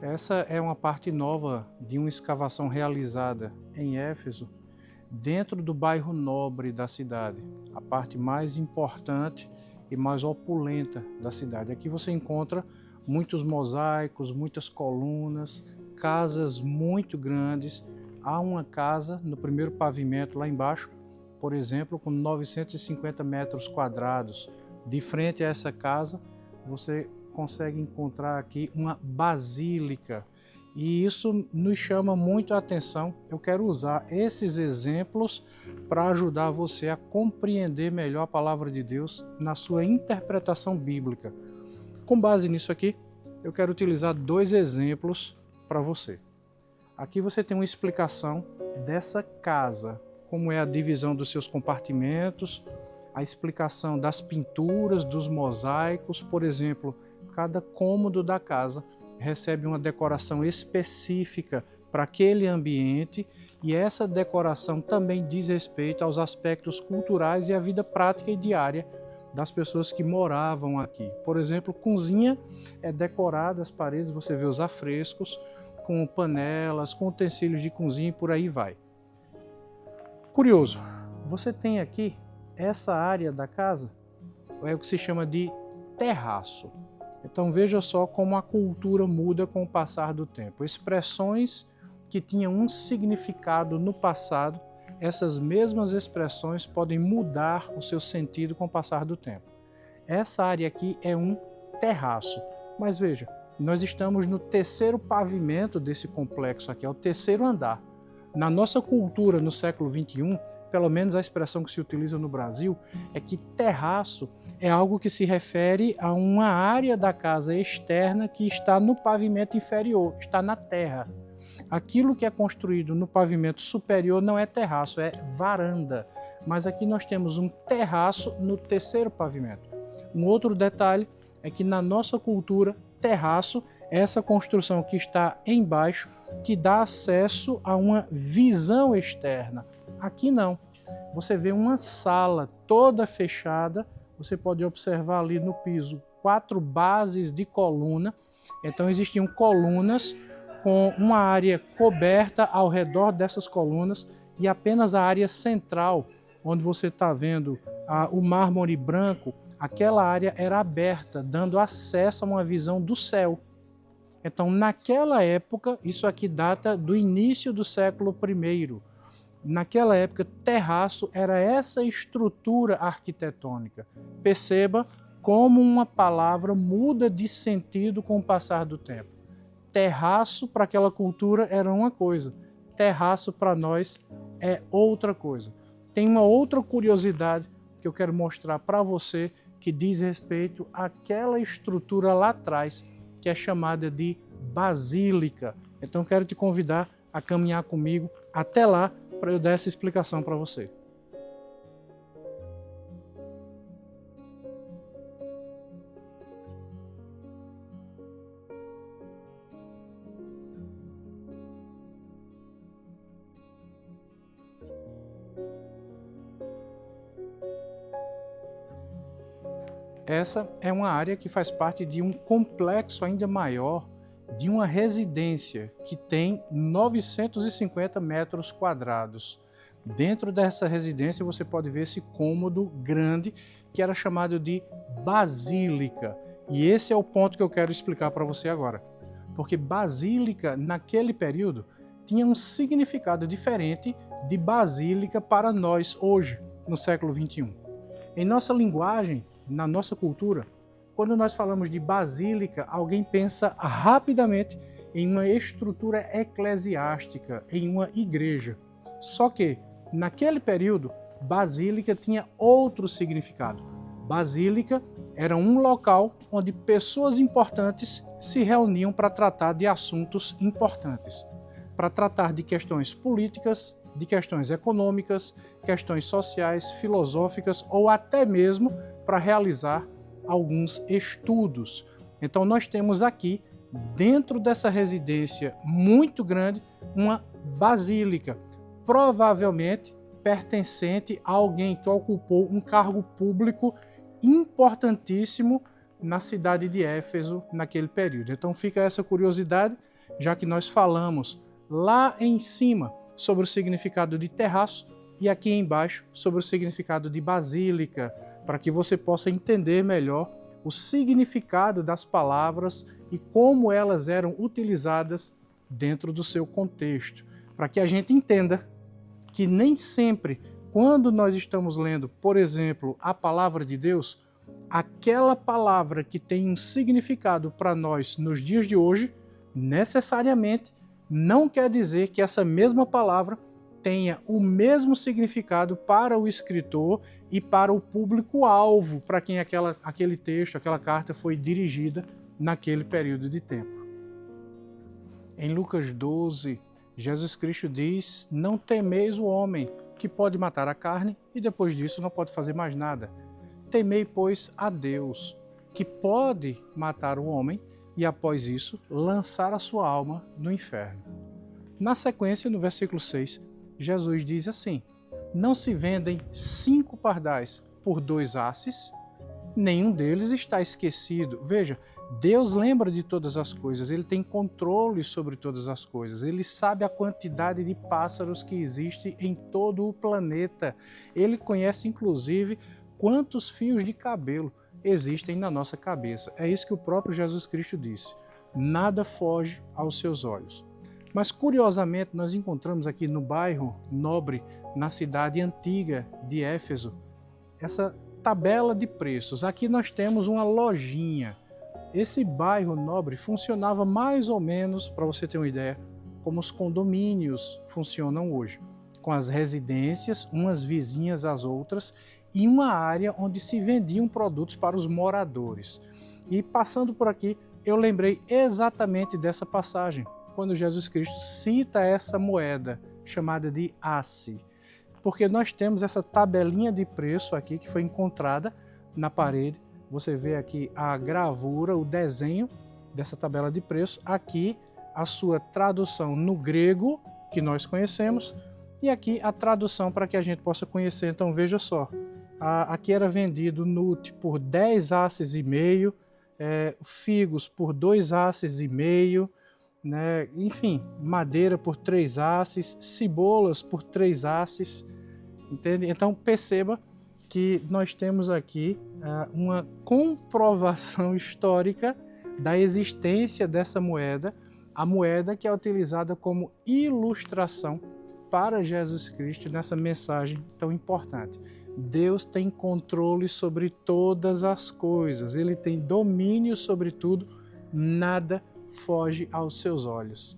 Essa é uma parte nova de uma escavação realizada em Éfeso, dentro do bairro nobre da cidade, a parte mais importante e mais opulenta da cidade. Aqui você encontra muitos mosaicos, muitas colunas, casas muito grandes. Há uma casa no primeiro pavimento lá embaixo, por exemplo, com 950 metros quadrados. De frente a essa casa, você consegue encontrar aqui uma basílica. E isso nos chama muito a atenção. Eu quero usar esses exemplos para ajudar você a compreender melhor a palavra de Deus na sua interpretação bíblica. Com base nisso aqui, eu quero utilizar dois exemplos para você. Aqui você tem uma explicação dessa casa, como é a divisão dos seus compartimentos, a explicação das pinturas, dos mosaicos. Por exemplo, cada cômodo da casa recebe uma decoração específica para aquele ambiente, e essa decoração também diz respeito aos aspectos culturais e à vida prática e diária das pessoas que moravam aqui. Por exemplo, cozinha é decorada, as paredes, você vê os afrescos com panelas, com utensílios de cozinha e por aí vai. Curioso, você tem aqui essa área da casa, é o que se chama de terraço. Então veja só como a cultura muda com o passar do tempo. Expressões que tinham um significado no passado, essas mesmas expressões podem mudar o seu sentido com o passar do tempo. Essa área aqui é um terraço, mas veja, nós estamos no terceiro pavimento desse complexo aqui, é o terceiro andar. Na nossa cultura, no século XXI, pelo menos a expressão que se utiliza no Brasil, é que terraço é algo que se refere a uma área da casa externa que está no pavimento inferior, está na terra. Aquilo que é construído no pavimento superior não é terraço, é varanda. Mas aqui nós temos um terraço no terceiro pavimento. Um outro detalhe é que na nossa cultura, terraço é essa construção que está embaixo, que dá acesso a uma visão externa. Aqui não. Você vê uma sala toda fechada, você pode observar ali no piso 4 bases de coluna. Então existiam colunas com uma área coberta ao redor dessas colunas e apenas a área central, onde você está vendo o mármore branco, aquela área era aberta, dando acesso a uma visão do céu. Então, naquela época, isso aqui data do início do século I. Naquela época, terraço era essa estrutura arquitetônica. Perceba como uma palavra muda de sentido com o passar do tempo. Terraço para aquela cultura era uma coisa, terraço para nós é outra coisa. Tem uma outra curiosidade que eu quero mostrar para você que diz respeito àquela estrutura lá atrás, que é chamada de basílica. Então eu quero te convidar a caminhar comigo até lá para eu dar essa explicação para você. Essa é uma área que faz parte de um complexo ainda maior, de uma residência que tem 950 metros quadrados. Dentro dessa residência você pode ver esse cômodo grande que era chamado de basílica. E esse é o ponto que eu quero explicar para você agora. Porque basílica, naquele período, tinha um significado diferente de basílica para nós hoje, no século XXI. Em nossa linguagem, na nossa cultura, quando nós falamos de basílica, alguém pensa rapidamente em uma estrutura eclesiástica, em uma igreja. Só que, naquele período, basílica tinha outro significado. Basílica era um local onde pessoas importantes se reuniam para tratar de assuntos importantes, para tratar de questões políticas, de questões econômicas, questões sociais, filosóficas ou até mesmo para realizar alguns estudos. Então nós temos aqui, dentro dessa residência muito grande, uma basílica, provavelmente pertencente a alguém que ocupou um cargo público importantíssimo na cidade de Éfeso naquele período. Então fica essa curiosidade, já que nós falamos lá em cima sobre o significado de terraço e aqui embaixo sobre o significado de basílica, para que você possa entender melhor o significado das palavras e como elas eram utilizadas dentro do seu contexto, para que a gente entenda que nem sempre, quando nós estamos lendo, por exemplo, a palavra de Deus, aquela palavra que tem um significado para nós nos dias de hoje, necessariamente não quer dizer que essa mesma palavra tenha o mesmo significado para o escritor e para o público-alvo para quem aquele texto, aquela carta foi dirigida naquele período de tempo. Em Lucas 12, Jesus Cristo diz: não temeis o homem que pode matar a carne e depois disso não pode fazer mais nada. Temei, pois, a Deus, que pode matar o homem e após isso lançar a sua alma no inferno. Na sequência, no versículo 6, Jesus diz assim: não se vendem 5 pardais por 2 asses, nenhum deles está esquecido. Veja, Deus lembra de todas as coisas, Ele tem controle sobre todas as coisas, Ele sabe a quantidade de pássaros que existem em todo o planeta. Ele conhece, inclusive, quantos fios de cabelo existem na nossa cabeça. É isso que o próprio Jesus Cristo disse. Nada foge aos seus olhos. Mas, curiosamente, nós encontramos aqui no bairro Nobre, na cidade antiga de Éfeso, essa tabela de preços. Aqui nós temos uma lojinha. Esse bairro Nobre funcionava mais ou menos, para você ter uma ideia, como os condomínios funcionam hoje, com as residências, umas vizinhas às outras, e uma área onde se vendiam produtos para os moradores. E passando por aqui, eu lembrei exatamente dessa passagem, quando Jesus Cristo cita essa moeda chamada de asse, porque nós temos essa tabelinha de preço aqui que foi encontrada na parede. Você vê aqui a gravura, o desenho dessa tabela de preço, aqui a sua tradução no grego, que nós conhecemos, e aqui a tradução para que a gente possa conhecer. Então veja só, aqui era vendido nut por 10 asses e meio, figos por 2 asses e meio, né? Enfim, madeira por 3 asses, cebolas por 3 asses, entende? Então perceba que nós temos aqui uma comprovação histórica da existência dessa moeda, a moeda que é utilizada como ilustração para Jesus Cristo nessa mensagem tão importante. Deus tem controle sobre todas as coisas, Ele tem domínio sobre tudo, nada foge aos seus olhos.